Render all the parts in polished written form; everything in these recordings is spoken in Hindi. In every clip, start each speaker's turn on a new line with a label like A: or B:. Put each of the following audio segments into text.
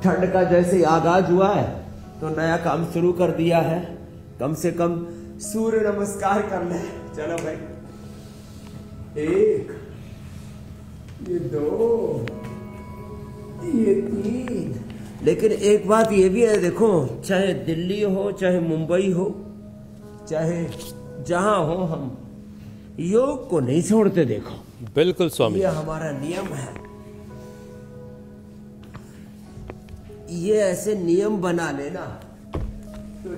A: ठंड का जैसे आगाज हुआ है तो नया काम शुरू कर दिया है। कम से कम सूर्य नमस्कार कर ले। चलो भाई, 1, ये 2, ये 3। लेकिन एक बात ये भी है, देखो, चाहे दिल्ली हो, चाहे मुंबई हो, चाहे जहां हो, हम योग को नहीं छोड़ते। देखो,
B: बिल्कुल स्वामी,
A: ये हमारा नियम है। ये ऐसे नियम बना लेना तो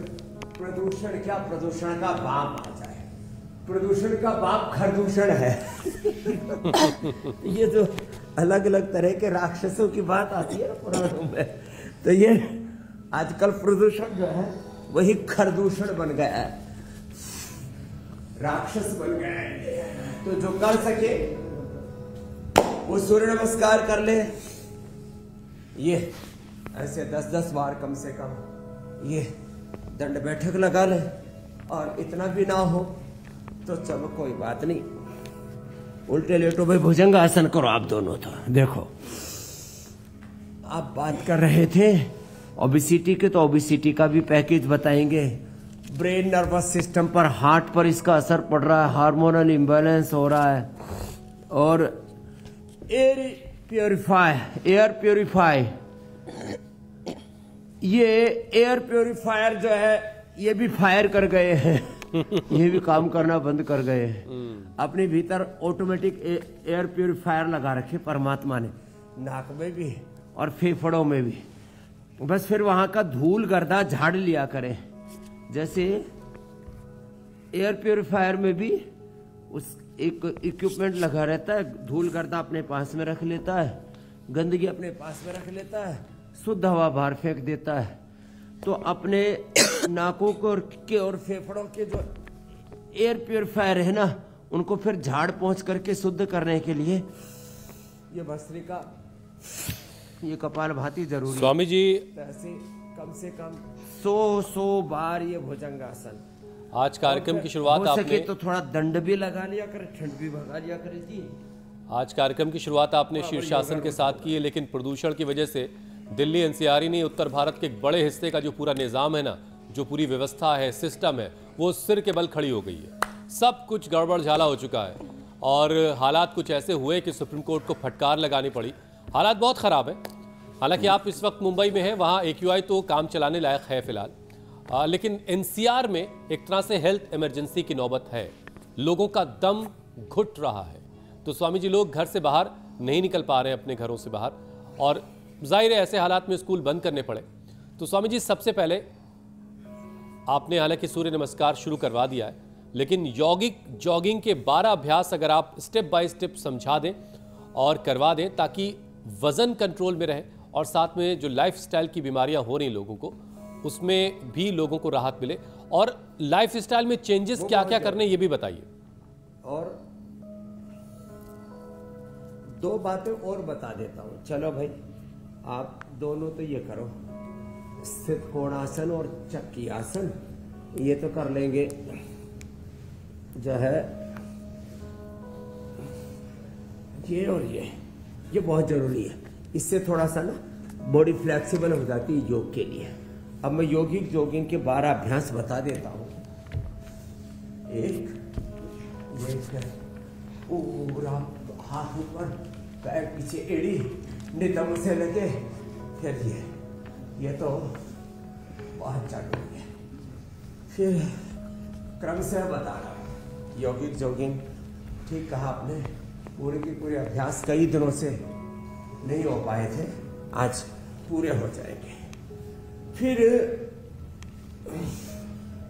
A: प्रदूषण क्या, प्रदूषण का बाप आ जाए। प्रदूषण का बाप खरदूषण है। ये जो अलग अलग तरह के राक्षसों की बात आती है पुराणों में, तो ये आजकल प्रदूषण जो है वही खरदूषण बन गया है, राक्षस बन गया है। तो जो कर सके वो सूर्य नमस्कार कर ले। ये ऐसे 10-10 बार कम से कम ये दंड बैठक लगा ले। और इतना भी ना हो तो चलो कोई बात नहीं, उल्टे लेटो भाई, भुजंग आसन करो आप दोनों। तो देखो, आप बात कर रहे थे ओबेसिटी के, तो ओबेसिटी का भी पैकेज बताएंगे। ब्रेन नर्वस सिस्टम पर, हार्ट पर इसका असर पड़ रहा है, हार्मोनल इम्बैलेंस हो रहा है। और एयर प्योरीफाई, ये एयर प्योरीफायर जो है ये भी फायर कर गए हैं। ये भी काम करना बंद कर गए हैं। अपने भीतर ऑटोमेटिक एयर प्योरीफायर लगा रखे परमात्मा ने, नाक में भी और फेफड़ों में भी। बस फिर वहां का धूल गर्दा झाड़ लिया करें। जैसे एयर प्योरीफायर में भी उस एक इक्विपमेंट लगा रहता है, धूल गर्दा अपने पास में रख लेता है, गंदगी अपने पास में रख लेता है, शुद्ध हवा बाहर फेंक देता है। तो अपने नाकों के और फेफड़ों के जो एयर प्योरीफायर है ना, उनको फिर झाड़ पहुंच करके शुद्ध करने के लिए ये भस्त्रिका, ये कपालभाति जरूरी है।
B: स्वामी जी,
A: ऐसे कम से कम 100 बार ये भुजंगासन।
B: आज कार्यक्रम की शुरुआत
A: हो सके
B: आपने
A: तो थोड़ा दंड भी लगा लिया करे, ठंड भी भगा लिया करे जी।
B: आज कार्यक्रम की शुरुआत आपने शीर्षासन के साथ की है, लेकिन प्रदूषण की वजह से दिल्ली एनसीआर ही नहीं, उत्तर भारत के एक बड़े हिस्से का जो पूरा निज़ाम है ना, जो पूरी व्यवस्था है, सिस्टम है, वो सिर के बल खड़ी हो गई है। सब कुछ गड़बड़ झाला हो चुका है और हालात कुछ ऐसे हुए कि सुप्रीम कोर्ट को फटकार लगानी पड़ी। हालात बहुत ख़राब है। हालांकि आप इस वक्त मुंबई में हैं, वहाँ AQI तो काम चलाने लायक है फिलहाल, लेकिन एनसीआर में एक तरह से हेल्थ इमरजेंसी की नौबत है। लोगों का दम घुट रहा है। तो स्वामी जी, लोग घर से बाहर नहीं निकल पा रहे हैं, अपने घरों से बाहर, और जाहिर है ऐसे हालात में स्कूल बंद करने पड़े। तो स्वामी जी, सबसे पहले आपने हालांकि सूर्य नमस्कार शुरू करवा दिया है, लेकिन यौगिक जॉगिंग के 12 अभ्यास अगर आप स्टेप बाय स्टेप समझा दें और करवा दें, ताकि वजन कंट्रोल में रहे और साथ में जो लाइफस्टाइल की बीमारियां हो रही लोगों को, उसमें भी लोगों को राहत मिले। और लाइफस्टाइल में चेंजेस क्या क्या करने, ये भी बताइए।
A: और 2 बातें और बता देता हूं। चलो भाई, आप दोनों तो ये करो, स्थित कोणासन और चक्की आसन, ये तो कर लेंगे। जो है ये और ये बहुत जरूरी है। इससे थोड़ा सा ना बॉडी फ्लेक्सिबल हो जाती है योग के लिए। अब मैं यौगिक जॉगिंग के 12 अभ्यास बता देता हूं। एक, ये पूरा हाथ ऊपर, पैर पीछे, एड़ी नितंब से लगे, फिर ये तो बहुत जरूरी है। फिर क्रम से बता रहा हूं यौगिक जॉगिंग। ठीक कहा आपने, पूरे के पूरे अभ्यास कई दिनों से नहीं हो पाए थे, आज पूरे हो जाएंगे। फिर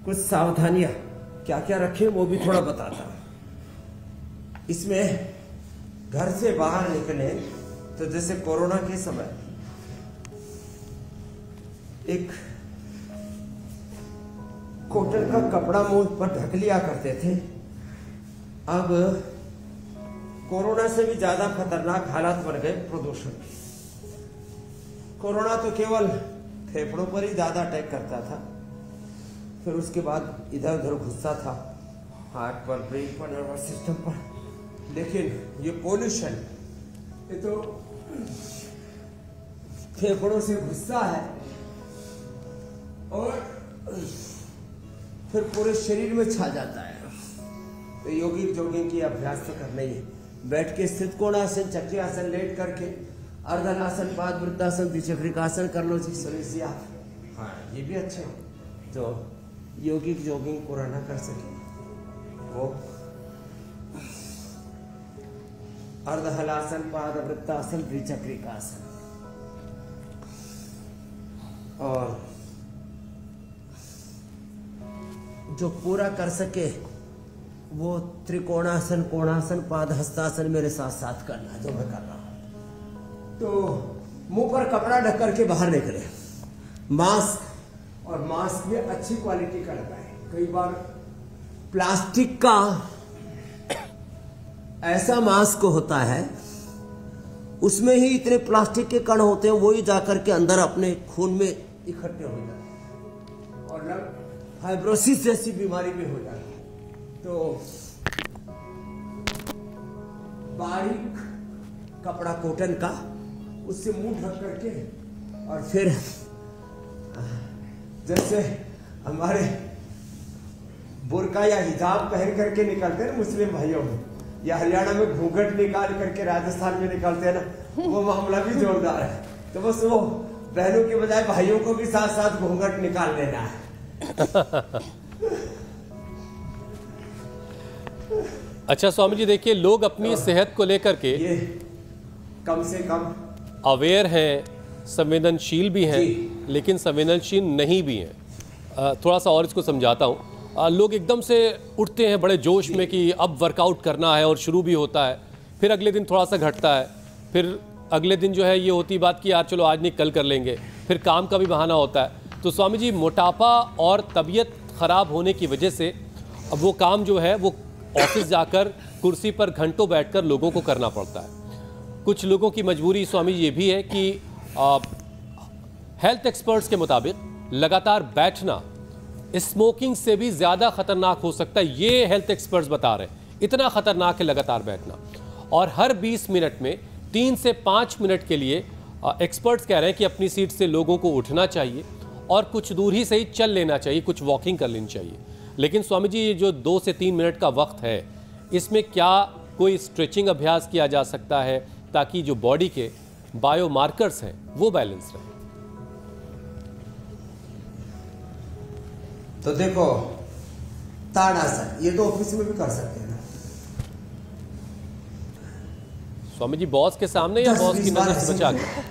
A: कुछ सावधानियां क्या क्या रखें वो भी थोड़ा बताता हूं। इसमें घर से बाहर निकले तो जैसे कोरोना के समय एक कॉटन का कपड़ा मुंह पर ढक लिया करते थे। अब कोरोना से भी ज्यादा खतरनाक हालात बन गए प्रदूषण के। कोरोना तो केवल फेफड़ों पर ही ज्यादा अटैक करता था, फिर उसके बाद इधर उधर घुसता था, हार्ट पर, ब्रेन पर, नर्वस सिस्टम पर। लेकिन ये पोल्यूशन, ये तो फेफड़ों से घुसता है और फिर पूरे शरीर में छा जाता है। तो योगिक जॉगिंग की अभ्यास तो करना ही है। बैठ के स्थित कोणासन, चक्रासन, लेट करके अर्धनासन, पादवृत्तासन, द्विचक्रिकासन कर लो जी सुरेश आप। हाँ ये भी अच्छे हो। तो योगिक जॉगिंग पूरा ना कर सके वो अर्धहलासन, पादवृत्तासन, द्विचक्रिकासन। और जो पूरा कर सके वो त्रिकोणासन, कोणासन, पादहस्तासन मेरे साथ साथ करना जो मैं कर रहा हूं। तो मुंह पर कपड़ा ढक करके बाहर निकले, मास्क, और मास्क भी अच्छी क्वालिटी का लगाए। कई बार प्लास्टिक का ऐसा मास्क होता है उसमें ही इतने प्लास्टिक के कण होते हैं, वो ही जाकर के अंदर अपने खून में इकट्ठे हो जाते हैं और फाइब्रोसिस जैसी बीमारी भी हो जाती है। तो बारीक कपड़ा कॉटन का, उससे मुंह ढक करके और फिर जैसे हमारे बुर्का या हिजाब पहन करके निकलते हैं मुस्लिम भाइयों में, या हरियाणा में घूंघट निकाल करके राजस्थान में निकलते हैं ना, वो मामला भी जोरदार है। तो बस वो बहनों के बजाय भाइयों को भी साथ साथ घूंघट निकाल लेना है।
B: अच्छा स्वामी जी, देखिए लोग अपनी सेहत को लेकर के
A: ये कम से कम
B: अवेयर हैं, संवेदनशील भी हैं, लेकिन संवेदनशील नहीं भी हैं। थोड़ा सा और इसको समझाता हूँ। लोग एकदम से उठते हैं बड़े जोश में कि अब वर्कआउट करना है और शुरू भी होता है, फिर अगले दिन थोड़ा सा घटता है, फिर अगले दिन जो है ये होती बात कि यार चलो आज नहीं कल कर लेंगे, फिर काम का भी बहाना होता है। तो स्वामी जी, मोटापा और तबीयत ख़राब होने की वजह से अब वो काम जो है वो ऑफिस जाकर कुर्सी पर घंटों बैठकर लोगों को करना पड़ता है। कुछ लोगों की मजबूरी स्वामी जी ये भी है कि हेल्थ एक्सपर्ट्स के मुताबिक लगातार बैठना स्मोकिंग से भी ज़्यादा खतरनाक हो सकता है। ये हेल्थ एक्सपर्ट्स बता रहे हैं, इतना खतरनाक है लगातार बैठना। और हर 20 मिनट में 3 से 5 मिनट के लिए एक्सपर्ट्स कह रहे हैं कि अपनी सीट से लोगों को उठना चाहिए और कुछ दूर ही सही चल लेना चाहिए, कुछ वॉकिंग कर लेनी चाहिए। लेकिन स्वामी जी, ये जो 2 से 3 मिनट का वक्त है, इसमें क्या कोई स्ट्रेचिंग अभ्यास किया जा सकता है ताकि जो बॉडी के बायोमार्कर्स हैं वो बैलेंस रहे?
A: तो देखो, ताड़ासन ये तो ऑफिस में भी कर सकते हैं ना
B: स्वामी जी, बॉस के सामने या बॉस की नजर से बचा के?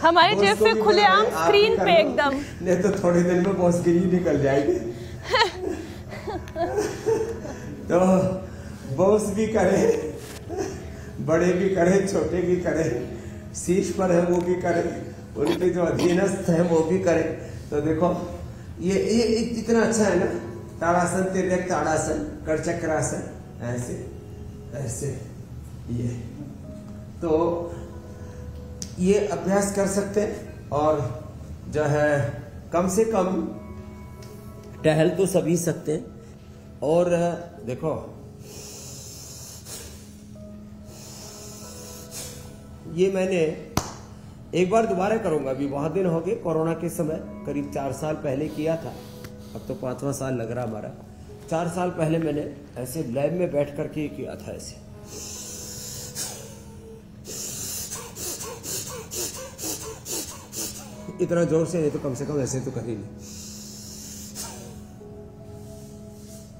C: हमारे जेब पे खुलेआम स्क्रीन पे एकदम,
A: नहीं तो थोड़े दिन में बॉस की ही निकल जाएगी। तो बॉस भी करे, बड़े भी करे, छोटे भी करे, शीर्ष पर है वो भी करे, उनके जो अधीनस्थ है वो भी करे। तो देखो ये इतना अच्छा है ना, ताड़ासन, तिर्यक ताड़ासन, करचक्रासन, ऐसे ऐसे ये, तो ये अभ्यास कर सकते हैं। और जो है कम से कम टहल तो सभी सकते हैं। और देखो ये मैंने एक बार दोबारा करूंगा, अभी बहुत दिन हो गए, कोरोना के समय करीब 4 साल पहले किया था, अब तो 5वां साल लग रहा हमारा। 4 साल पहले मैंने ऐसे लैब में बैठ करके किया था, ऐसे इतना जोर से नहीं तो कम से कम ऐसे तो कर ही नहीं।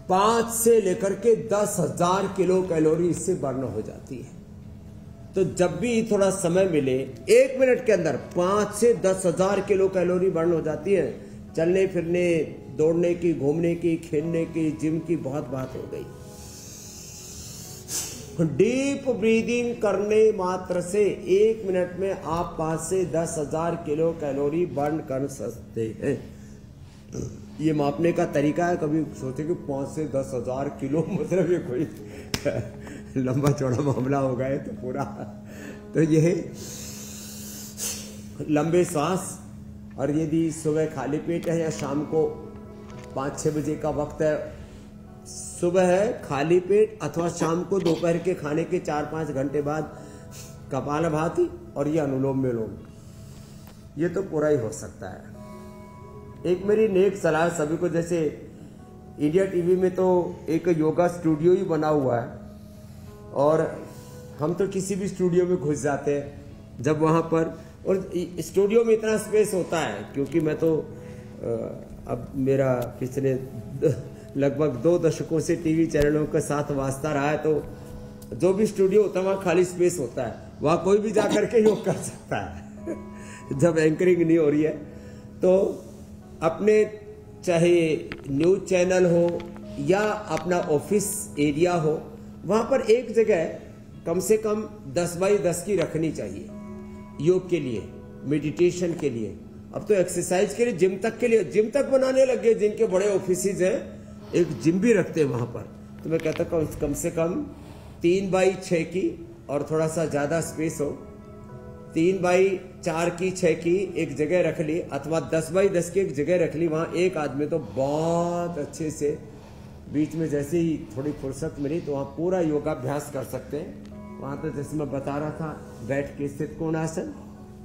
A: 5 से लेकर के 10,000 किलो कैलोरी इससे बर्न हो जाती है। तो जब भी थोड़ा समय मिले, 1 मिनट के अंदर 5 से 10,000 किलो कैलोरी बर्न हो जाती है। चलने फिरने, दौड़ने की, घूमने की, खेलने की, जिम की बहुत बात हो गई। डीप ब्रीदिंग करने मात्र से 1 मिनट में आप 5 से 10,000 किलो कैलोरी बर्न कर सकते हैं। ये मापने का तरीका है। कभी सोचे कि 5 से 10,000 किलो मतलब ये कोई लंबा चौड़ा मामला हो गया तो पूरा। तो ये लंबे सांस, और यदि सुबह खाली पेट है या शाम को 5-6 बजे का वक्त है, सुबह है खाली पेट अथवा शाम को दोपहर के खाने के 4-5 घंटे बाद कपालभाति और ये अनुलोम विलोम, ये तो पूरा ही हो सकता है। एक मेरी नेक सलाह सभी को, जैसे इंडिया टीवी में तो एक योगा स्टूडियो ही बना हुआ है और हम तो किसी भी स्टूडियो में घुस जाते हैं जब वहाँ पर, और स्टूडियो में इतना स्पेस होता है क्योंकि मैं तो अब मेरा पिछले लगभग 2 दशकों से टीवी चैनलों के साथ वास्ता रहा है, तो जो भी स्टूडियो होता है वहाँ खाली स्पेस होता है, वहाँ कोई भी जाकर के योग कर सकता है जब एंकरिंग नहीं हो रही है। तो अपने चाहे न्यूज चैनल हो या अपना ऑफिस एरिया हो, वहाँ पर एक जगह कम से कम 10 बाई 10 की रखनी चाहिए योग के लिए, मेडिटेशन के लिए। अब तो एक्सरसाइज के लिए जिम तक बनाने लगे, जिनके बड़े ऑफिसेज हैं एक जिम भी रखते हैं वहाँ पर। तो मैं कहता हूँ कम से कम 3 बाई 6 की और थोड़ा सा ज़्यादा स्पेस हो, 3 बाई 4 की 6 की एक जगह रख ली, अथवा 10 बाई 10 की एक जगह रख ली। वहाँ एक आदमी तो बहुत अच्छे से बीच में जैसे ही थोड़ी फुर्सत मिली तो वहाँ पूरा योगाभ्यास कर सकते हैं। वहाँ तो जैसे मैं बता रहा था, बैठ के स्थित कोणासन,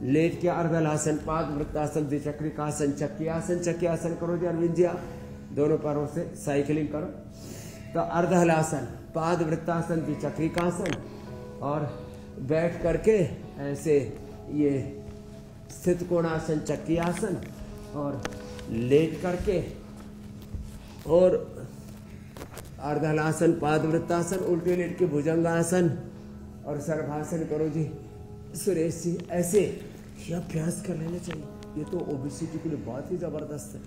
A: लेट के अर्धलासन, पाद वृत्तासन, द्विचक्रिकासन, चक्रियासन। चक्रियासन करो जी अरविंद जी, आप दोनों पैरों से साइकिलिंग करो। तो अर्धहलासन, पाद वृत्तासन, द्विचक्रिकासन, और बैठ करके ऐसे ये स्थित कोणासन, चक्रियासन, और लेट करके और अर्धहलासन, पाद वृत्तासन, उल्टे लेट के भुजंगासन और सर्वासन करो जी सुरेश जी। ऐसे ये अभ्यास कर लेना चाहिए, ये तो ओबेसिटी के लिए बहुत ही जबरदस्त है।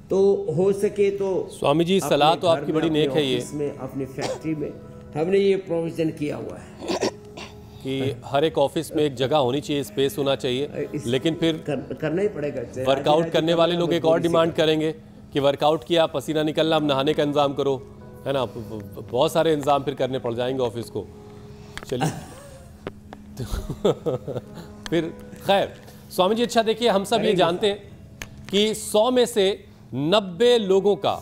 A: तो हो सके तो
B: स्वामी जी सलाह तो आपकी बड़ी नेक है, ये
A: इसमें अपनी फैक्ट्री में हमने ये प्रोविजन किया हुआ है
B: कि हर एक ऑफिस में एक जगह होनी चाहिए, स्पेस होना चाहिए। लेकिन फिर
A: करना ही पड़ेगा।
B: वर्कआउट करने वाले लोग एक और डिमांड करेंगे कि वर्कआउट किया, पसीना निकलना, अब नहाने का इंतजाम करो, है ना। बहुत सारे इंतजाम फिर करने पड़ जाएंगे ऑफिस को। चलिए फिर खैर स्वामी जी, अच्छा देखिए, हम सब ये जानते हैं कि 100 में से 90 लोगों का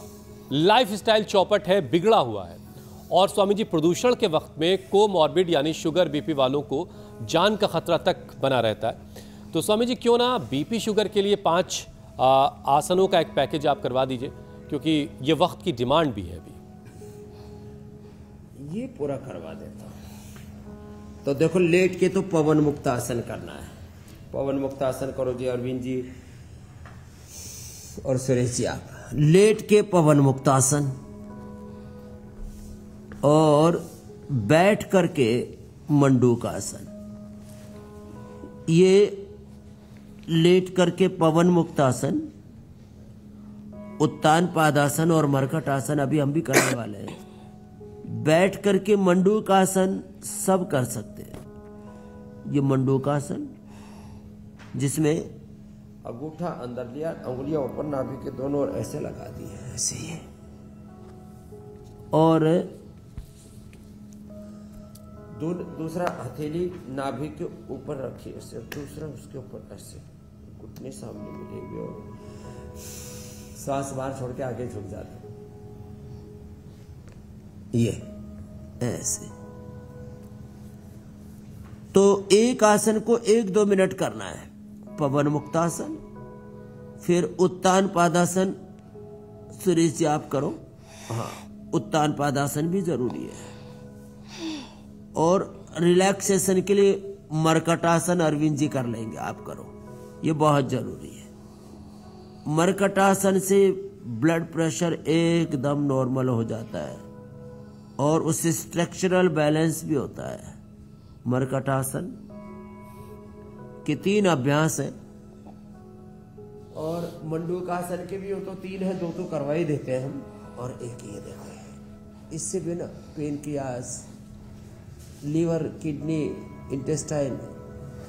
B: लाइफस्टाइल चौपट है, बिगड़ा हुआ है। और स्वामी जी, प्रदूषण के वक्त में कोमॉर्बिड यानी शुगर बीपी वालों को जान का खतरा तक बना रहता है। तो स्वामी जी, क्यों ना बीपी शुगर के लिए 5 आसनों का एक पैकेज आप करवा दीजिए, क्योंकि ये वक्त की डिमांड भी है अभी।
A: ये पूरा करवा देता हूं। तो देखो, लेट के तो पवन मुक्त आसन करना है। पवन मुक्त आसन करो जी अरविंद जी और सुरेश जी। आप लेट के पवन मुक्त आसन और बैठ करके मंडूकासन। ये लेट करके पवन मुक्त आसन, उत्तान पादासन और मरकट आसन अभी हम भी करने वाले हैं। बैठ करके मंडूकासन सब कर सकते हैं। ये मंडूकासन जिसमें अंगूठा अंदर लिया, अंगुलियां ऊपर नाभि के दोनों ओर ऐसे लगा दी है, ऐसे ही। और दूसरा हथेली नाभि के ऊपर रखिए, ऐसे, दूसरा उसके ऊपर ऐसे, घुटने सामने मिलेंगे और सांस बाहर छोड़ के आगे झुक जाते, ये ऐसे। तो एक आसन को 1-2 मिनट करना है। पवन मुक्तासन, फिर उत्तान पादासन। सुरेश जी आप करो। हाँ, उत्तान पादासन भी जरूरी है। और रिलैक्सेशन के लिए मरकटासन अरविंद जी कर लेंगे, आप करो, ये बहुत जरूरी है। मरकटासन से ब्लड प्रेशर एकदम नॉर्मल हो जाता है और उससे स्ट्रक्चरल बैलेंस भी होता है। मरकटासन के 3 अभ्यास हैं और मंडूकासन के भी हो तो 3 है, 2 तो करवा ही देते हैं हम। और एक ये देखो, इससे भी ना पेनक्रियास, लीवर, किडनी, इंटेस्टाइन,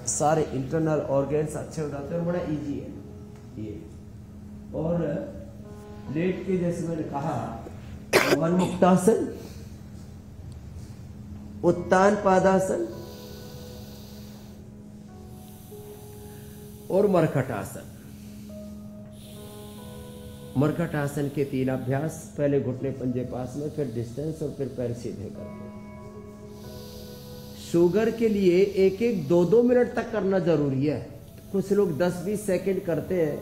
A: सारे इंटरनल ऑर्गन्स अच्छे हो जाते हैं और बड़ा इजी है ये। और लेट के जैसे मैंने कहा, पवन मुक्तासन, उत्तान पादासन और मरकटासन। मरकट आसन के 3 अभ्यास, पहले घुटने पंजे पास में, फिर डिस्टेंस और फिर पैर सीधे करके। शुगर के लिए 1-1, 2-2 मिनट तक करना जरूरी है। कुछ लोग 10-20 सेकंड करते हैं,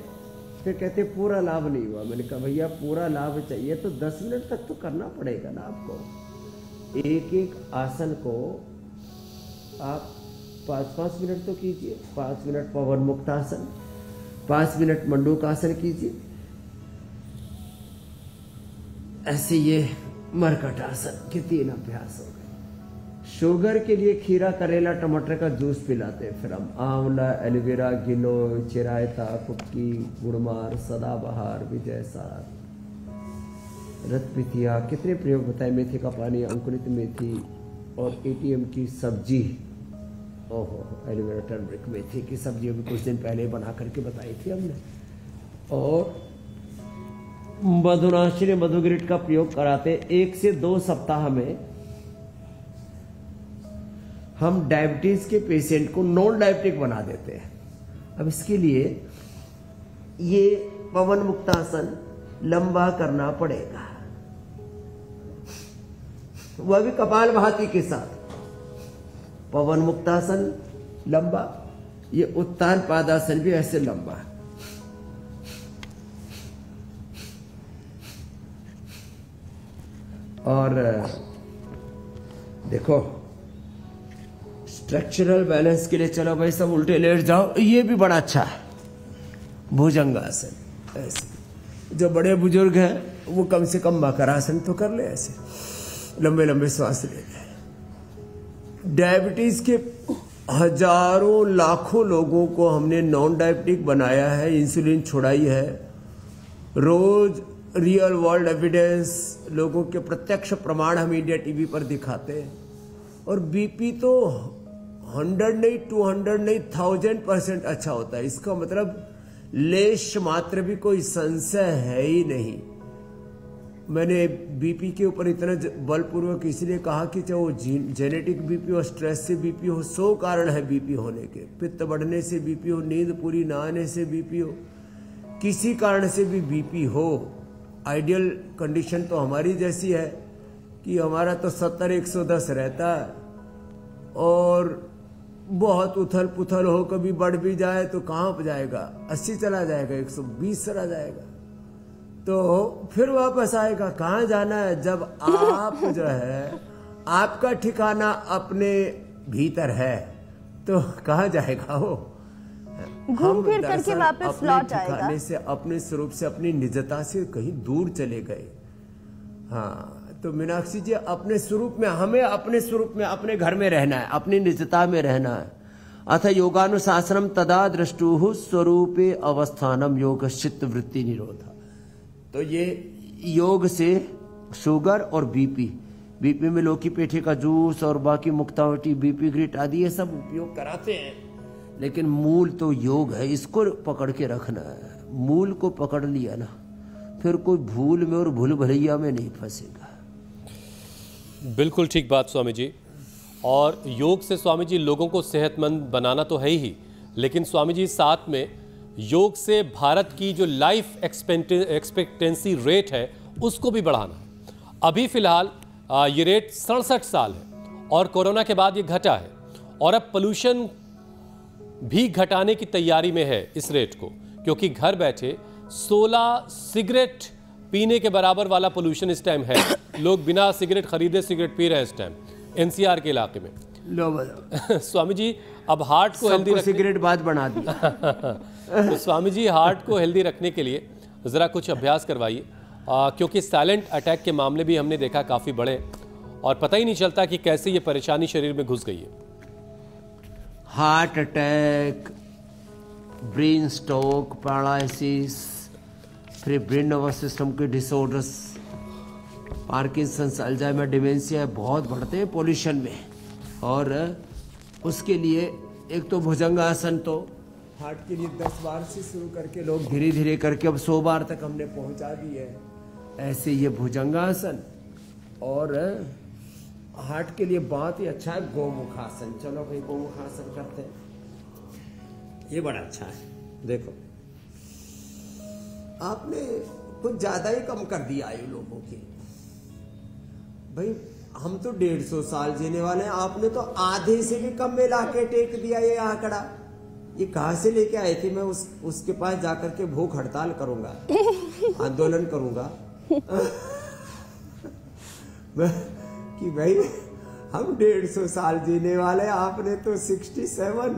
A: फिर कहते पूरा लाभ नहीं हुआ। मैंने कहा भैया पूरा लाभ चाहिए तो 10 मिनट तक तो करना पड़ेगा ना आपको। एक आसन को आप 5-5 मिनट तो कीजिए। 5 मिनट पवन मुक्त आसन, 5 मिनट मंडूक आसन कीजिए। ऐसे ये मरकट आसन के 3 अभ्यास हो गए। शुगर के लिए खीरा, करेला, टमाटर का जूस पिलाते हैं। फिर हम आंवला, एलोवेरा, गिलोय, चिरायता, कुटकी, गुड़मार, सदाबहार, विजय सार, रतपिथिया, कितने प्रयोग बताए। मेथी का पानी, अंकुरित मेथी और एटीएम की सब्जी। ओहो, एलोवेरा, टर्मरिक, मेथी की सब्जी अभी कुछ दिन पहले बना करके बताई थी हमने। और मधुनाशिनी, मधुगिरिट का प्रयोग कराते। 1 से 2 सप्ताह में हम डायबिटीज के पेशेंट को नॉन डायबिटिक बना देते हैं। अब इसके लिए ये पवन मुक्तासन लंबा करना पड़ेगा, वह भी कपालभाति के साथ। पवन मुक्तासन लंबा, ये उत्तान पादासन भी ऐसे लंबा। और देखो स्ट्रक्चरल बैलेंस के लिए, चलो भाई सब उल्टे लेट जाओ, ये भी बड़ा अच्छा है भुजंगासन। ऐसे जो बड़े बुजुर्ग हैं वो कम से कम मकरासन तो कर ले, ऐसे लंबे लंबे सांस ले ले। डायबिटीज के हजारों लाखों लोगों को हमने नॉन डायबिटिक बनाया है, इंसुलिन छुड़ाई है। रोज रियल वर्ल्ड एविडेंस, लोगों के प्रत्यक्ष प्रमाण हम इंडिया टीवी पर दिखाते हैं। और बीपी तो 100 नहीं, 200 नहीं, 1000% अच्छा होता है। इसका मतलब लेश मात्र भी कोई संशय है ही नहीं। मैंने बीपी के ऊपर इतना बलपूर्वक इसलिए कहा कि चाहे वो जेनेटिक बीपी हो, स्ट्रेस से बीपी हो, 100 कारण है बीपी होने के। पित्त बढ़ने से बीपी हो, नींद पूरी ना आने से बीपी हो, किसी कारण से भी बीपी हो। आइडियल कंडीशन तो हमारी जैसी है कि हमारा तो 70-110 रहता है, और बहुत उथल पुथल हो, कभी बढ़ भी जाए तो कहाँ पर जाएगा, 80 चला जाएगा, 120 चला जाएगा, तो फिर वापस आएगा। कहाँ जाना है जब आप जो है, आपका ठिकाना अपने भीतर है, तो कहाँ जाएगा वो।
C: घूम फिर करके वापस लौट आएगा।
A: ठिकाने से, अपने स्वरूप से, अपनी निजता से कहीं दूर चले गए। हाँ, तो मीनाक्षी जी अपने स्वरूप में, हमें अपने स्वरूप में, अपने घर में रहना है, अपनी निजता में रहना है। अथ योगानुशासनम तदा दृष्टुः स्वरूपे अवस्थानम योगश्चित्त वृत्ति निरोधा। तो ये योग से शुगर और बीपी में लौकी पेठे का जूस और बाकी मुक्तावटी, बीपी ग्रिट आदि ये सब उपयोग कराते हैं, लेकिन मूल तो योग है, इसको पकड़ के रखना है। मूल को पकड़ लिया ना, फिर कोई भूल में और भूल भलैया में नहीं फंसेगा।
B: बिल्कुल ठीक बात स्वामी जी। और योग से स्वामी जी लोगों को सेहतमंद बनाना तो है ही, लेकिन स्वामी जी साथ में योग से भारत की जो लाइफ एक्सपेक्टेंसी रेट है उसको भी बढ़ाना। अभी फिलहाल ये रेट 67 साल है और कोरोना के बाद ये घटा है, और अब पोल्यूशन भी घटाने की तैयारी में है इस रेट को, क्योंकि घर बैठे 16 सिगरेट पीने के बराबर वाला पोल्यूशन इस टाइम है। लोग बिना सिगरेट खरीदे सिगरेट पी रहे हैं इस टाइम एनसीआर के इलाके में।
A: लो
B: स्वामी जी अब हार्ट को हेल्दी रखने,
A: सिगरेट बात बना दी।
B: तो स्वामी जी हार्ट को हेल्दी रखने के लिए ज़रा कुछ अभ्यास करवाइए, क्योंकि साइलेंट अटैक के मामले भी हमने देखा काफ़ी बड़े, और पता ही नहीं चलता कि कैसे ये परेशानी शरीर में घुस गई है।
A: Heart attack, brain stroke, paralysis, फिर ब्रेन नर्वस सिस्टम के डिसऑर्डर्स, पार्किंसंस, अल्जाइमर, डिमेंशिया बहुत बढ़ते हैं पोल्यूशन में। और उसके लिए एक तो भुजंगासन, तो हार्ट के लिए 10 बार से शुरू करके लोग धीरे धीरे करके अब 100 बार तक हमने पहुंचा दी है। ऐसे ये भुजंगासन, और हार्ट के लिए बहुत ही अच्छा है गोमुखासन। चलो भाई गोमुखासन करते हैं, ये बड़ा अच्छा है। देखो आपने कुछ ज्यादा ही कम कर दिया आयु लोगों की। भाई हम तो 150 साल जीने वाले हैं, आपने तो आधे से भी कम में लाके टेक दिया ये आंकड़ा। ये कहां से लेके आए थे? मैं उसके पास जाकर के भूख हड़ताल करूंगा, आंदोलन करूंगा कि भाई हम 150 साल जीने वाले, आपने तो 67,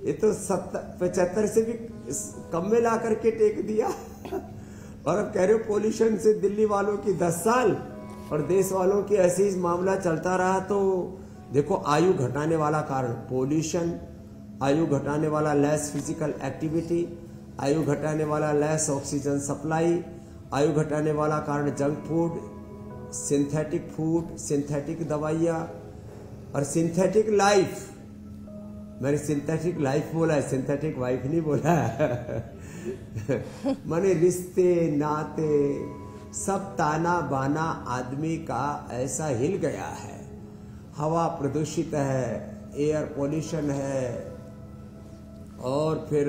A: ये तो 75 से भी कम में ला करके टेक दिया। और अब कह रहे हो पोल्यूशन से दिल्ली वालों की 10 साल और देश वालों की ऐसे ही मामला चलता रहा तो देखो, आयु घटाने वाला कारण पोल्यूशन, आयु घटाने वाला लेस फिजिकल एक्टिविटी, आयु घटाने वाला लेस ऑक्सीजन सप्लाई, आयु घटाने वाला कारण जंक फूड, फूड, सिंथेटिक दवाइयाँ और सिंथेटिक लाइफ। मैंने सिंथेटिक लाइफ बोला है, सिंथेटिक वाइफ नहीं बोला है। माने रिश्ते नाते सब ताना बाना आदमी का ऐसा हिल गया है। हवा प्रदूषित है, एयर पोल्यूशन है, और फिर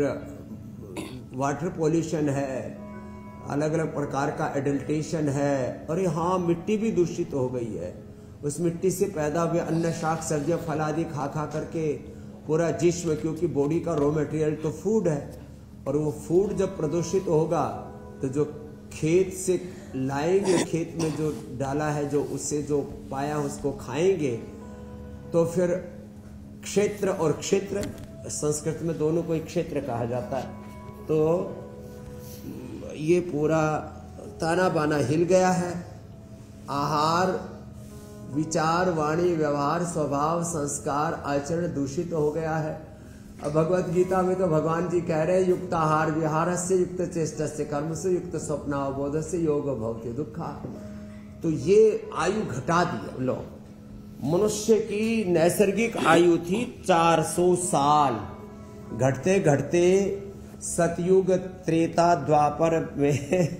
A: वाटर पोल्यूशन है, अलग अलग प्रकार का एडल्ट्रेशन है, और हाँ मिट्टी भी दूषित हो गई है। उस मिट्टी से पैदा हुए अन्न शाक सब्जियां फल आदि खा खा करके पूरा जिस्म, क्योंकि बॉडी का रॉ मटेरियल तो फूड है, और वो फूड जब प्रदूषित होगा तो जो खेत से लाएंगे, खेत में जो डाला है, जो उससे जो पाया उसको खाएंगे, तो फिर क्षेत्र और क्षेत्र, संस्कृत में दोनों को एक क्षेत्र कहा जाता है। तो ये पूरा ताना बाना हिल गया है। आहार, विचार, वाणी, व्यवहार, स्वभाव, संस्कार, आचरण दूषित हो गया है। अब भगवत गीता में तो भगवान जी कह रहे हैं युक्त आहार विहार से युक्त चेष्ट से कर्म से युक्त स्वप्नावबोध से योग भवति दुखा। तो ये आयु घटा दी लोग। मनुष्य की नैसर्गिक आयु थी 400 साल, घटते घटते सतयुग, त्रेता, द्वापर में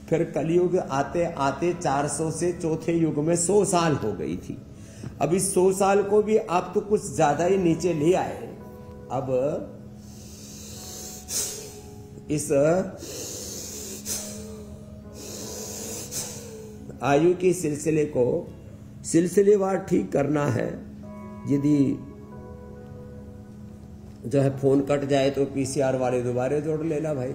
A: फिर कलयुग आते आते 400 से चौथे युग में 100 साल हो गई थी। अब इस 100 साल को भी आप तो कुछ ज्यादा ही नीचे ले आए। अब इस आयु के सिलसिले को सिलसिलेवार ठीक करना है। यदि जो है फोन कट जाए तो पीसीआर वाले दोबारा जोड़ लेना भाई।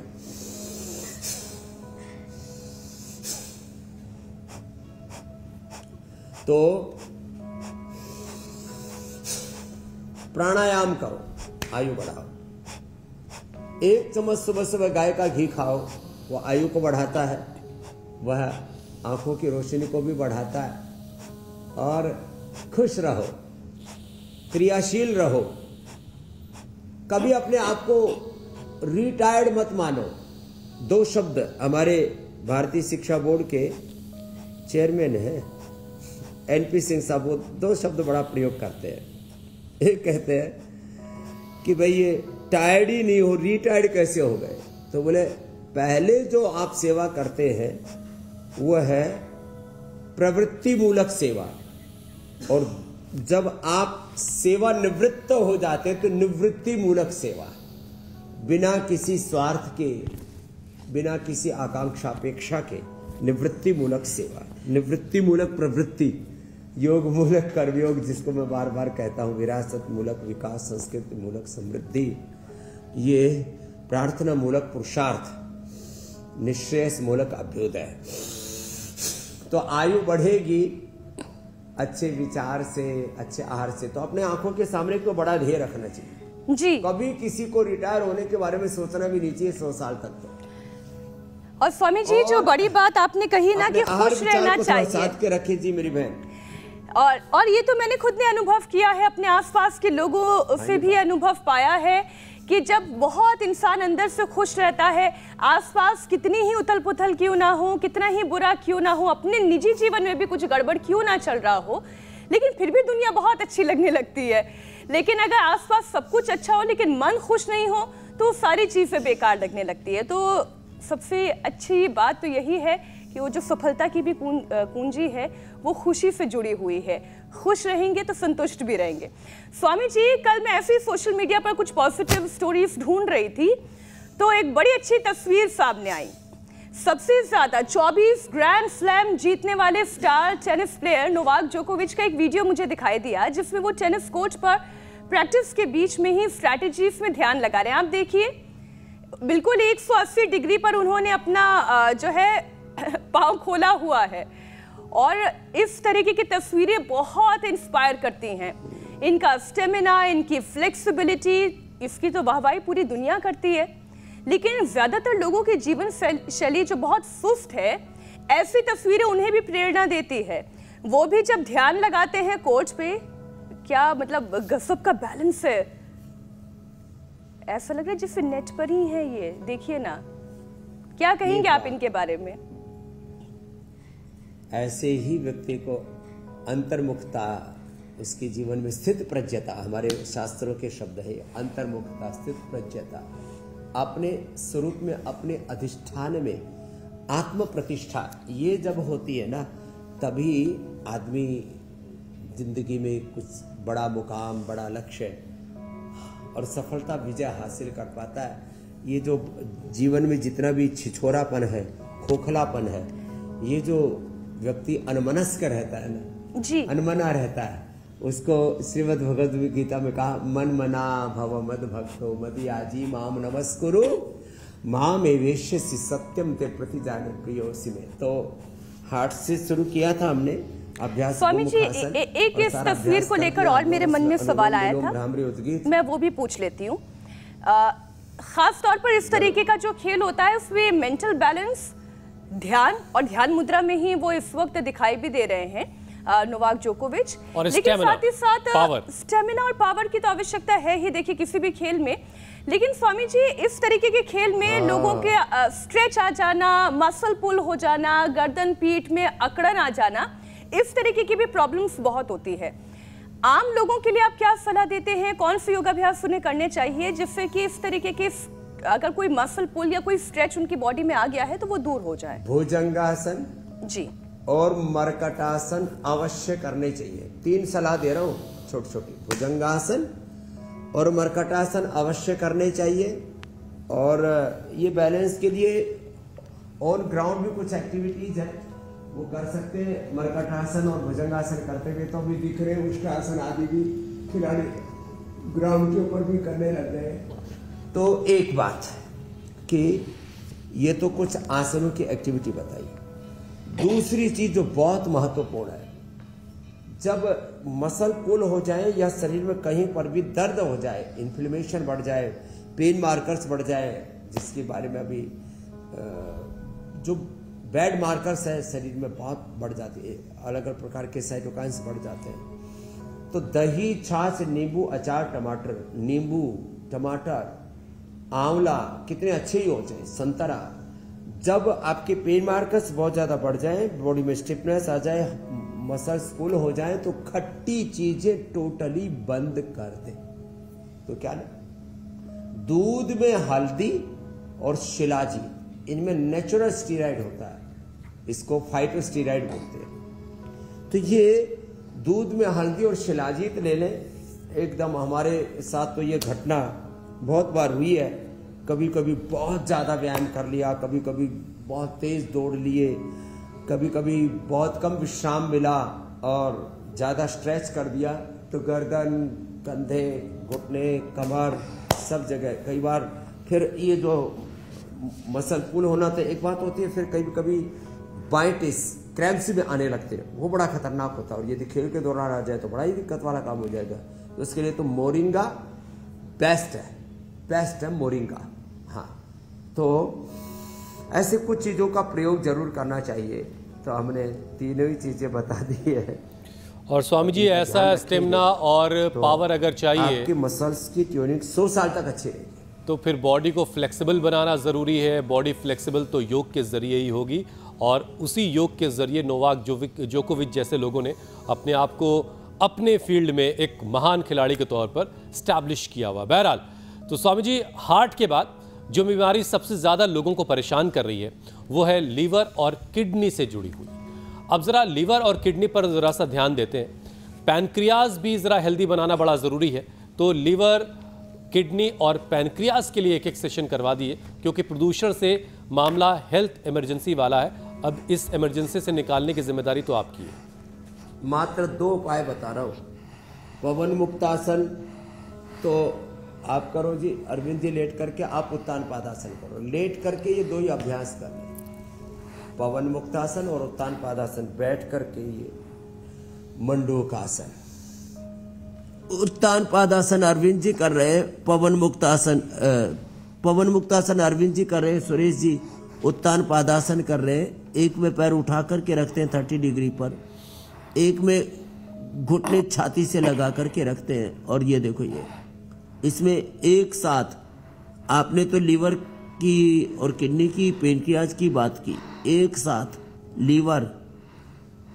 A: तो प्राणायाम करो, आयु बढ़ाओ। 1 चम्मच सुबह सुबह गाय का घी खाओ, वो आयु को बढ़ाता है, वह आंखों की रोशनी को भी बढ़ाता है। और खुश रहो, क्रियाशील रहो, कभी अपने आप को रिटायर्ड मत मानो। 2 शब्द हमारे भारतीय शिक्षा बोर्ड के चेयरमैन हैं एनपी सिंह साहब, वो 2 शब्द बड़ा प्रयोग करते हैं। एक कहते हैं कि भाई ये टायर्ड ही नहीं हो, रिटायर्ड कैसे हो गए? तो बोले पहले जो आप सेवा करते हैं वो है प्रवृत्ति मूलक सेवा, और जब आप सेवा निवृत्त हो जाते हैं तो निवृत्ति मूलक सेवा, बिना किसी स्वार्थ के, बिना किसी आकांक्षा अपेक्षा के निवृत्ति मूलक सेवा, निवृत्ति मूलक प्रवृत्ति, योग मूलक कर्मयोग, जिसको मैं बार बार कहता हूं, विरासत मूलक विकास, संस्कृति मूलक समृद्धि, ये प्रार्थना मूलक पुरुषार्थ, निश्रेयस मूलक अभ्युदय। तो आयु बढ़ेगी अच्छे विचार से, अच्छे आहार से। तो अपने आंखों के सामने को बड़ा ध्येय रखना चाहिए
C: जी।
A: कभी किसी को रिटायर होने के बारे में सोचना भी नहीं चाहिए 100 साल तक। तो
C: और स्वामी जी जो बड़ी बात आपने कही ना कि खुश रहना चाहिए,
A: साथ के रखिए जी मेरी बहन।
C: और ये तो मैंने खुद ने अनुभव किया है, अपने आसपास के लोगों से भी अनुभव पाया है कि जब बहुत इंसान अंदर से खुश रहता है, आसपास कितनी ही उथल पुथल क्यों ना हो, कितना ही बुरा क्यों ना हो, अपने निजी जीवन में भी कुछ गड़बड़ क्यों ना चल रहा हो, लेकिन फिर भी दुनिया बहुत अच्छी लगने लगती है। लेकिन अगर आसपास सब कुछ अच्छा हो लेकिन मन खुश नहीं हो तो सारी चीज़ें बेकार लगने लगती है। तो सबसे अच्छी बात तो यही है कि वो जो सफलता की भी कुंजी है वो खुशी से जुड़ी हुई है। खुश रहेंगे तो संतुष्ट भी रहेंगे। स्वामी जी, कल मैं ऐसे ही सोशल मीडिया पर कुछ पॉजिटिव स्टोरीज ढूंढ रही थी तो एक बड़ी अच्छी तस्वीर सामने आई। सबसे ज्यादा 24 ग्रैंड स्लैम जीतने वाले स्टार टेनिस प्लेयर नोवाक जोकोविच का एक वीडियो मुझे दिखाई दिया, जिसमें वो टेनिस कोर्ट पर प्रैक्टिस के बीच में ही स्ट्रैटेजीज में ध्यान लगा रहे हैं। आप देखिए, बिल्कुल 180 डिग्री पर उन्होंने अपना जो है पाँव खोला हुआ है, और इस तरीके की तस्वीरें बहुत इंस्पायर करती हैं। इनका स्टेमिना, इनकी फ्लेक्सिबिलिटी, इसकी तो वाहवाही पूरी दुनिया करती है। लेकिन ज्यादातर लोगों की जीवन शैली जो बहुत सुस्त है, ऐसी तस्वीरें उन्हें भी प्रेरणा देती है। वो भी जब ध्यान लगाते हैं कोर्ट पे, क्या मतलब गजब का बैलेंस है। ऐसा लग रहा है जैसे नेट पर ही है ये। देखिए ना, क्या कहेंगे आप इनके बारे में?
A: ऐसे ही व्यक्ति को अंतर्मुखता, उसके जीवन में स्थित प्रज्ञता, हमारे शास्त्रों के शब्द है अंतर्मुखता, स्थित प्रज्ञता, अपने स्वरूप में, अपने अधिष्ठान में आत्म प्रतिष्ठा, ये जब होती है ना, तभी आदमी जिंदगी में कुछ बड़ा मुकाम, बड़ा लक्ष्य और सफलता, विजय हासिल कर पाता है। ये जो जीवन में जितना भी छिछोरापन है, खोखलापन है, ये जो व्यक्ति अनमनस्क रहता है ना
C: जी,
A: अनमना रहता है, उसको श्रीमद् भगवद गीता में कहा, मन मना भव मद भक्तो मदियाजी माम नमस्कुरु माम एवेश्यसि सत्यम ते प्रति जाने प्रियोसि में। तो हार्ट से शुरू किया था हमने अभ्यास।
C: स्वामी जी, एक इस तस्वीर को लेकर और मेरे मन में सवाल आया था, मैं वो भी पूछ लेती हूँ। खास तौर पर इस तरीके का जो खेल होता है, उसमें मेंटल बैलेंस, ध्यान और ध्यान मुद्रा में ही वो इस वक्त दिखाई भी दे रहे हैं नोवाक जोकोविच।
B: और
C: लेकिन साथ ही साथ
B: पावर,
C: स्टेमिना और पावर की तो आवश्यकता है ही, देखिए किसी भी खेल में। लेकिन स्वामी जी, इस तरीके के खेल में लोगों के स्ट्रेच आ जाना, मसल पुल हो जाना, गर्दन पीठ में अकड़न आ जाना, इस तरीके की भी प्रॉब्लम्स बहुत होती है। आम लोगों के लिए आप क्या सलाह देते हैं? कौन से योगाभ्यास उन्हें करने चाहिए जिससे कि इस तरीके के, अगर कोई मसल पुल या कोई स्ट्रेच उनकी बॉडी में आ गया है तो वो दूर हो जाए?
A: भुजंगासन
C: जी
A: और मर्कटासन अवश्य करने चाहिए। 3 सलाह दे रहा हूँ छोटी छोटी। भुजंगासन और मर्कटासन अवश्य करने चाहिए, और ये बैलेंस के लिए ऑन ग्राउंड भी कुछ एक्टिविटीज है वो कर सकते हैं। मर्कटासन और भुजंगासन करते हुए तो भी दिख रहे हैं, उष्टासन आदि भी खिलाड़ी ग्राउंड के ऊपर भी करने लग गए। तो एक बात कि ये तो कुछ आसनों की एक्टिविटी बताई। दूसरी चीज जो बहुत महत्वपूर्ण है, जब मसल पुल हो जाए या शरीर में कहीं पर भी दर्द हो जाए, इन्फ्लेमेशन बढ़ जाए, पेन मार्कर्स बढ़ जाए, जिसके बारे में अभी जो बैड मार्कर्स है शरीर में बहुत बढ़ जाती है, अलग अलग प्रकार के साइटोकाइंस बढ़ जाते हैं, तो दही, छाछ, नींबू, अचार, टमाटर, नींबू, टमाटर, आंवला कितने अच्छे ही हो जाए, संतरा, जब आपके पेन मार्कर्स बहुत ज्यादा बढ़ जाए, बॉडी में स्टिफनेस आ जाए, मसल्स पुल हो जाए, तो खट्टी चीजें टोटली बंद कर दे। तो क्या ना, दूध में हल्दी और शिलाजीत, इनमें नेचुरल स्टीरॉइड होता है, इसको फाइटोस्टीरॉइड बोलते हैं। तो ये दूध में हल्दी और शिलाजीत ले लें। एकदम हमारे साथ तो ये घटना बहुत बार हुई है, कभी कभी बहुत ज़्यादा व्यायाम कर लिया, कभी कभी बहुत तेज़ दौड़ लिए, कभी कभी बहुत कम विश्राम मिला और ज़्यादा स्ट्रेच कर दिया, तो गर्दन, कंधे, घुटने, कमर, सब जगह कई बार। फिर ये जो मसल पुल होना तो एक बात होती है, फिर कभी कभी बाइटिस, क्रैम्प्स भी आने लगते हैं, वो बड़ा खतरनाक होता है, और यदि खेल के दौरान आ जाए तो बड़ा ही दिक्कत वाला काम हो जाएगा। तो उसके लिए तो मोरिंगा बेस्ट है मोरिंगा। हाँ, तो ऐसे कुछ चीज़ों का प्रयोग जरूर करना चाहिए। तो हमने तीनों ही चीज़ें बता दी है।
B: और स्वामी जी, ऐसा स्टेमिना और
A: तो
B: पावर अगर चाहिए,
A: आपकी मसल्स की ट्यूनिंग 100 साल तक अच्छी रहेगी,
B: तो फिर बॉडी को फ्लेक्सिबल बनाना ज़रूरी है। बॉडी फ्लेक्सिबल तो योग के ज़रिए ही होगी, और उसी योग के ज़रिए नोवाक जोकोविच जैसे लोगों ने अपने आप को अपने फील्ड में एक महान खिलाड़ी के तौर पर स्टैब्लिश किया हुआ। बहरहाल, तो स्वामी जी, हार्ट के बाद जो बीमारी सबसे ज़्यादा लोगों को परेशान कर रही है वो है लीवर और किडनी से जुड़ी हुई। अब ज़रा लीवर और किडनी पर ज़रा सा ध्यान देते हैं। पैनक्रियाज भी ज़रा हेल्दी बनाना बड़ा ज़रूरी है, तो लीवर, किडनी और पैनक्रियाज के लिए एक सेशन करवा दिए, क्योंकि प्रदूषण से मामला हेल्थ इमरजेंसी वाला है। अब इस इमरजेंसी से निकालने की जिम्मेदारी तो आपकी है।
A: मात्र 2 उपाय बता रहा हूँ। पवन मुक्तासन तो आप करो जी, अरविंद जी लेट करके आप उत्तान पादासन करो। लेट करके ये 2 ही अभ्यास कर लें, पवन मुक्तासन और उत्तान पादासन। बैठ करके ये मंडूकासन, उत्तान पादासन अरविंद जी कर रहे हैं, पवन मुक्तासन अरविंद जी कर रहे हैं, सुरेश जी उत्तान पादासन कर रहे हैं। एक में पैर उठा करके रखते हैं 30 डिग्री पर, एक में घुटने छाती से लगा करके रखते हैं। और ये देखो, ये इसमें एक साथ आपने तो लीवर की और किडनी की, पेनक्रियाज की बात की, एक साथ लीवर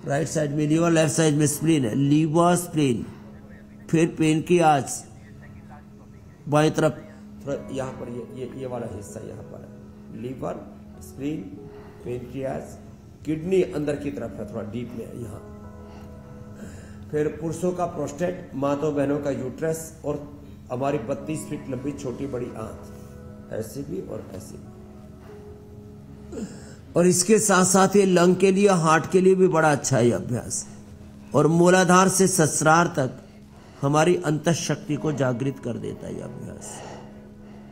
A: राइट साइड में लीवर, लेफ्ट साइड में स्प्लीन है, लीवर स्प्लीन, फिर पेनक्रियाज बाएं तरफ यहाँ पर ये वाला हिस्सा यहाँ पर है, लीवर स्प्लीन पेनक्रियाज, किडनी अंदर की तरफ है, थोड़ा डीप में है यहाँ। फिर पुरुषों का प्रोस्टेट, माताओं बहनों का यूट्रस, और हमारी 32 फीट लंबी छोटी बड़ी आंत, ऐसे भी और ऐसे भी। और इसके साथ साथ ये लंग के लिए, हार्ट के लिए भी बड़ा अच्छा है अभ्यास। और मूलाधार से सहस्रार तक हमारी अंतःशक्ति को जागृत कर देता है ये अभ्यास।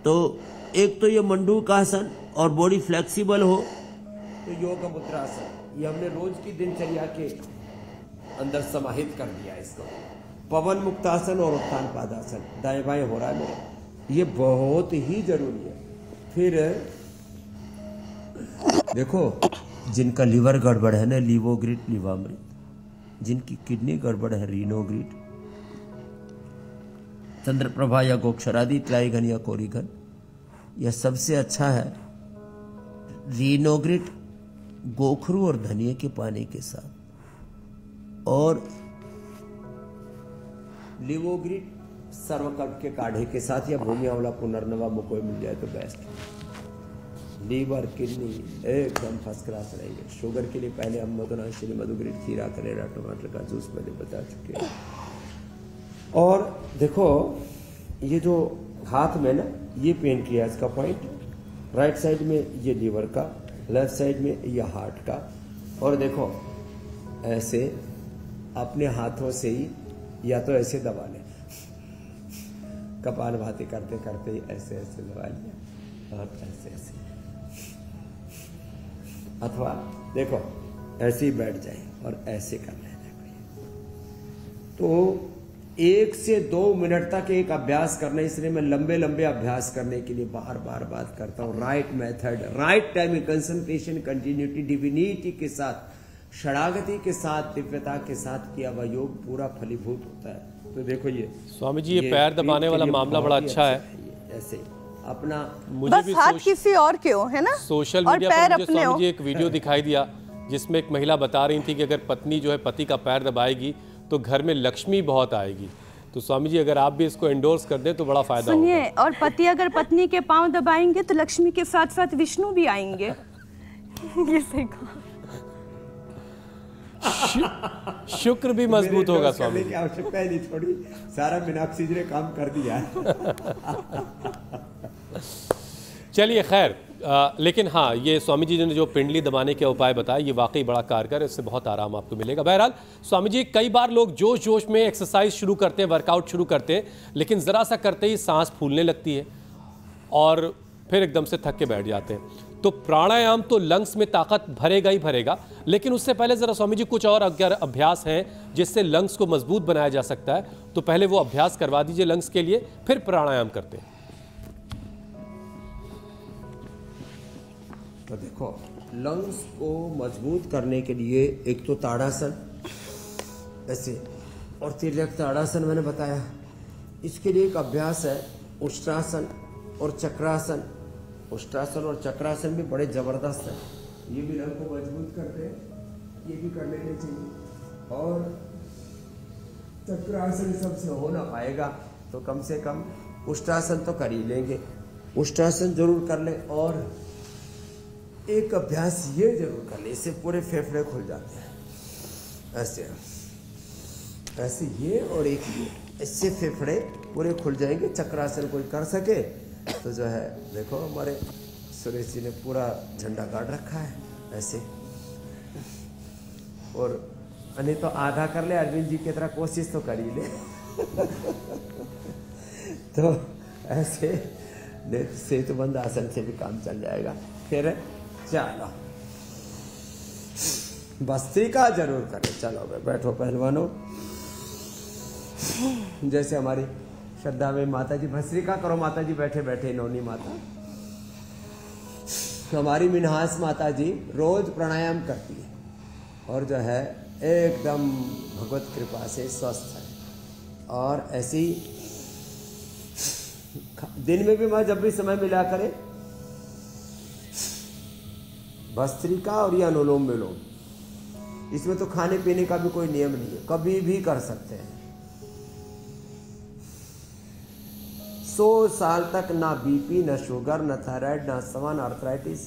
A: तो एक तो ये मंडूकासन, और बॉडी फ्लेक्सिबल हो तो योग मुद्रासन। ये हमने रोज की दिनचर्या के अंदर समाहित कर दिया इसको। पवन मुक्तासन और उत्तान पादासन दाएं बाएं हो रहा है मेरा, ये बहुत ही जरूरी है। फिर देखो, जिनका लीवर गड़बड़ है ना, लीवोग्रिट लीवामृत, जिनकी किडनी गड़बड़ है रीनोग्रिट, चंद्रप्रभा या गोक्षरादि, ट्राइगन या कोरिगन, यह सबसे अच्छा है रीनोग्रिट गोखरू और धनिया के पानी के साथ, और लिवोग्रिट सर्वकल्प के काढ़े के साथ, या भूमि आंवला पुनर्नवा मुकोई मिल जाए तो बेस्ट। लीवर किडनी एकदम फर्स्ट क्लास रहेंगे। शुगर के लिए पहले हम मधुनाशिनी, मधुग्रिट, खीरा, करेला, टमाटर का जूस पहले बता चुके हैं। और देखो, ये जो हाथ में ना, ये पेनक्रियाज का पॉइंट, राइट साइड में ये लीवर का, लेफ्ट साइड में ये हार्ट का। और देखो, ऐसे अपने हाथों से ही या तो ऐसे दबा लें, कपालभाति करते करते ही ऐसे ऐसे दबा लिया, और ऐसे ऐसे, अथवा देखो ऐसे ही बैठ जाए और ऐसे कर लें। तो 1 से 2 मिनट तक एक अभ्यास करना, इसलिए मैं लंबे लंबे अभ्यास करने के लिए बार बार बात करता हूँ। Right method, right timing, concentration, continuity, divinity के साथ, षडागति के साथ, दिव्यता के साथ किया हुआ योग पूरा फलीभूत होता है। तो देखो ये
B: स्वामी जी, ये पैर दबाने वाला मामला बड़ा अच्छा है।
A: ऐसे अपना,
C: मुझे बस भी हाथ किसी और के हो, है ना,
B: सोशल मीडिया पर मुझे स्वामी जी एक वीडियो दिखाई दिया जिसमें एक महिला बता रही थी कि अगर पत्नी जो है पति का पैर दबाएगी तो घर में लक्ष्मी बहुत आएगी। तो स्वामी जी, अगर आप भी इसको एंडोर्स कर दें तो बड़ा फायदा होगा।
C: सुनिए, और पति अगर पत्नी के पांव दबाएंगे तो लक्ष्मी के साथ साथ विष्णु भी आएंगे। ये सही कहा।
B: शुक्र भी मजबूत होगा स्वामी जी।
A: आवश्यकता है नहीं, थोड़ी सारा मीनाक्षी जी ने काम कर दिया।
B: चलिए खैर, लेकिन हाँ, ये स्वामी जी ने जो पिंडली दबाने के उपाय बताए, ये वाकई बड़ा कारगर है, इससे बहुत आराम आपको मिलेगा। बहरहाल स्वामी जी, कई बार लोग जोश जोश में एक्सरसाइज शुरू करते हैं, वर्कआउट शुरू करते हैं, लेकिन ज़रा सा करते ही सांस फूलने लगती है और फिर एकदम से थक के बैठ जाते हैं। तो प्राणायाम तो लंग्स में ताकत भरेगा ही भरेगा, लेकिन उससे पहले ज़रा स्वामी जी कुछ और अगर अभ्यास हैं जिससे लंग्स को मजबूत बनाया जा सकता है, तो पहले वो अभ्यास करवा दीजिए लंग्स के लिए, फिर प्राणायाम करते हैं।
A: तो देखो, लंग्स को मजबूत करने के लिए एक तो ताड़ासन ऐसे, और तिर्यक ताड़ासन मैंने बताया। इसके लिए एक अभ्यास है उष्ट्रासन और चक्रासन। उष्ट्रासन और चक्रासन भी बड़े जबरदस्त है, ये भी लंग को मजबूत करते हैं, ये भी कर लेने चाहिए। और चक्रासन सबसे हो ना पाएगा तो कम से कम उष्ट्रासन तो कर ही लेंगे, उष्ट्रासन जरूर कर ले। और एक अभ्यास ये जरूर कर ले, इससे पूरे फेफड़े खुल जाते हैं। ऐसे ऐसे ये और एक ये, इससे फेफड़े पूरे खुल जाएंगे। चक्रासन कोई कर सके तो जो है, देखो हमारे सुरेश जी ने पूरा झंडा गाड़ रखा है ऐसे, और नहीं तो आधा कर ले, अरविंद जी की तरह कोशिश तो कर ही ले। तो ऐसे सेतुबंद आसन से भी काम चल जाएगा। फिर चलो भस्त्रिका जरूर करें। चलो भाई बैठो पहलवानों, जैसे हमारी श्रद्धा में माता जी भस्त्रिका करो। माता जी बैठे बैठे नौनी माता, हमारी मिन्हास माता जी रोज प्राणायाम करती है और जो है एकदम भगवत कृपा से स्वस्थ है। और ऐसी दिन में भी मैं जब भी समय मिला करे भस्त्रिका और ये अनुलोम विलोम, इसमें तो खाने पीने का भी कोई नियम नहीं है, कभी भी कर सकते हैं। 100 साल तक ना बीपी, ना शुगर, ना थायराइड, ना अस्थमा, ना आर्थराइटिस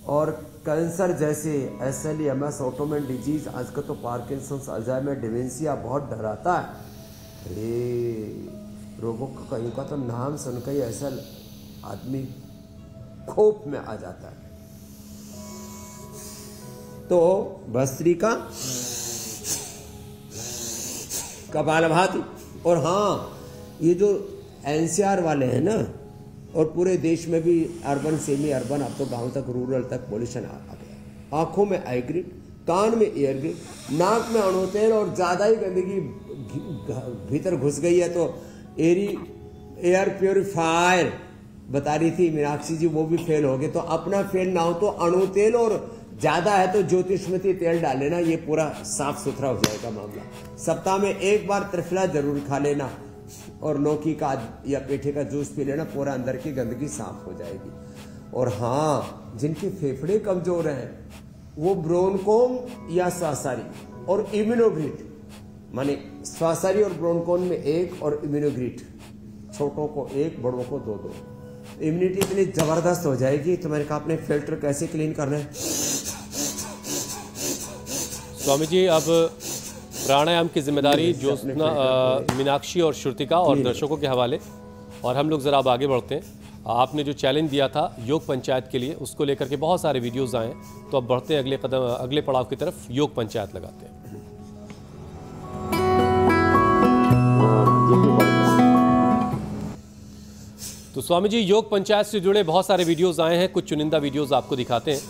A: और कैंसर जैसे एसएलई, एमएस, ऑटोमेन डिजीज, आजकल तो पार्किंसंस, अल्जाइमर, डिमेंशिया बहुत डराता है। अरे रोगों का कहीं का तो नाम सुनकर ही ऐसा आदमी खौफ में आ जाता है। तो भस्त्रिका, कपालभाति, और हाँ ये जो एनसीआर वाले हैं ना, और पूरे देश में भी अर्बन, सेमी अर्बन, अब तो गांव तक, रूरल तक पॉल्यूशन आ गया। आंखों में आई ग्रिड, कान में एयर ग्रिड, नाक में अणुतेल और ज़्यादा ही गंदगी भीतर घुस गई है तो एयर प्योरीफायर बता रही थी मीनाक्षी जी, वो भी फेल हो गए। तो अपना फेल ना हो तो अणुतेल, और ज़्यादा है तो ज्योतिष्मती तेल डाल लेना, ये पूरा साफ सुथरा हो जाएगा मामला। सप्ताह में एक बार त्रिफला जरूर खा लेना और लौकी का या पेठे का जूस पी लेना, पूरा अंदर की गंदगी साफ हो जाएगी। और हाँ, जिनके फेफड़े कमजोर हैं वो ब्रोनकोम या स्वासारी और इम्यूनोग्रिट, माने स्वासारी और ब्रोनकोन में 1 और इम्यूनोग्रिट, छोटों को 1, बड़ों को 2-2। इम्यूनिटी इतनी जबरदस्त हो जाएगी। तो मैंने कहा अपने फिल्टर कैसे क्लीन करना है।
B: स्वामी जी अब प्राणायाम की जिम्मेदारी ज्योत्सना, मीनाक्षी और श्रुतिका और दर्शकों के हवाले, और हम लोग ज़रा अब आगे बढ़ते हैं। आपने जो चैलेंज दिया था योग पंचायत के लिए, उसको लेकर के बहुत सारे वीडियोस आए, तो अब बढ़ते हैं अगले कदम, अगले पड़ाव की तरफ, योग पंचायत लगाते हैं। तो स्वामी जी योग पंचायत से जुड़े बहुत सारे वीडियोस आए हैं, कुछ चुनिंदा वीडियोस आपको दिखाते हैं।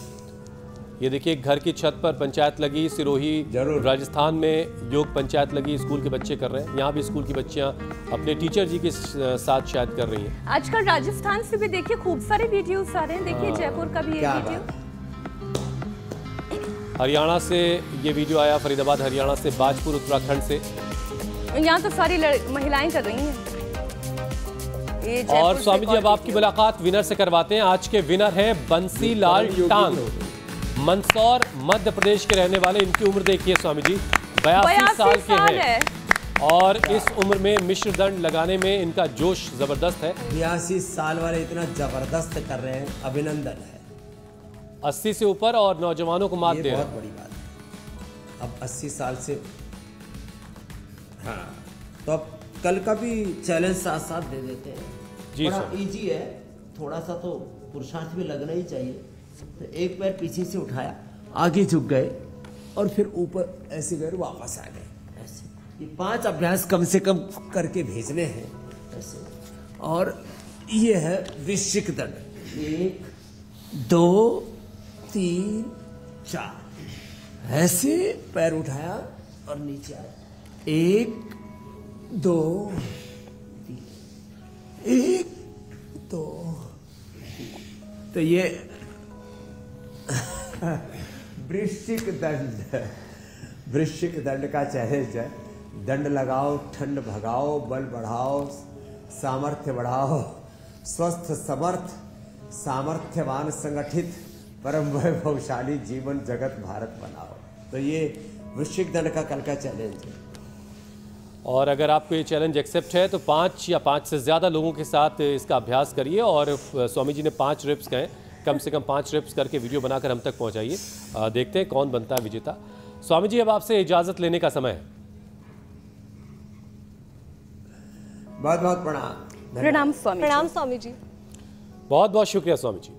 B: ये देखिए, घर की छत पर पंचायत लगी, सिरोही राजस्थान में योग पंचायत लगी, स्कूल के बच्चे कर रहे हैं। यहाँ भी स्कूल की बच्चियाँ अपने टीचर जी के साथ शायद कर रही हैं।
C: आजकल राजस्थान से भी देखिए खूब सारे वीडियोस आ रहे हैं। देखिए जयपुर का भी एक वीडियो,
B: हरियाणा से ये वीडियो आया, फरीदाबाद हरियाणा से, बाजपुर उत्तराखंड से।
C: यहाँ तो सारी महिलाएं कर रही हैं।
B: और स्वामी जी अब आपकी मुलाकात विनर से करवाते हैं। आज के विनर हैं बंसीलाल टांग, मंदसौर मध्य प्रदेश के रहने वाले। इनकी उम्र देखिए स्वामी जी, 82 साल के हैं और इस उम्र में मिश्र दंड लगाने में इनका जोश जबरदस्त है।
A: 82 साल वाले इतना जबरदस्त कर रहे हैं, अभिनंदन है।
B: 80 से ऊपर और नौजवानों को मात दे रहे हैं।
A: बहुत बड़ी बात है। अब 80 साल से, हाँ, तो अब कल का भी चैलेंज साथ साथ दे देते हैं।
B: जी
A: बड़ा
B: सर,
A: इजी है, थोड़ा सा तो पुरुषार्थ भी लगना ही चाहिए। तो एक पैर पीछे से उठाया, आगे झुक गए और फिर ऊपर ऐसे गए, वापस आ गए ऐसे। ये 5 अभ्यास कम से कम करके भेजने हैं ऐसे। और ये है वृश्चिक दंड, 1 2 3 4, ऐसे पैर उठाया और नीचे आया, 1 2 3, 1 2। तो ये वृश्चिक दंड, वृश्चिक दंड का चैलेंज है। दंड लगाओ, ठंड भगाओ, बल बढ़ाओ, सामर्थ्य बढ़ाओ, स्वस्थ समर्थ सामर्थ्यवान संगठित परम वैभवशाली जीवन जगत भारत बनाओ। तो ये वृश्चिक दंड का कल का चैलेंज है।
B: और अगर आपको ये चैलेंज एक्सेप्ट है तो 5 या 5 से ज़्यादा लोगों के साथ इसका अभ्यास करिए। और स्वामी जी ने 5 रिप्स कहे, कम से कम 5 रिप्स करके वीडियो बनाकर हम तक पहुंचाइए। देखते हैं कौन बनता है विजेता। स्वामी जी अब आपसे इजाज़त लेने का समय है।
A: बहुत बहुत प्रणाम।
C: प्रणाम स्वामी,
D: प्रणाम स्वामी जी।
B: बहुत बहुत शुक्रिया स्वामी जी।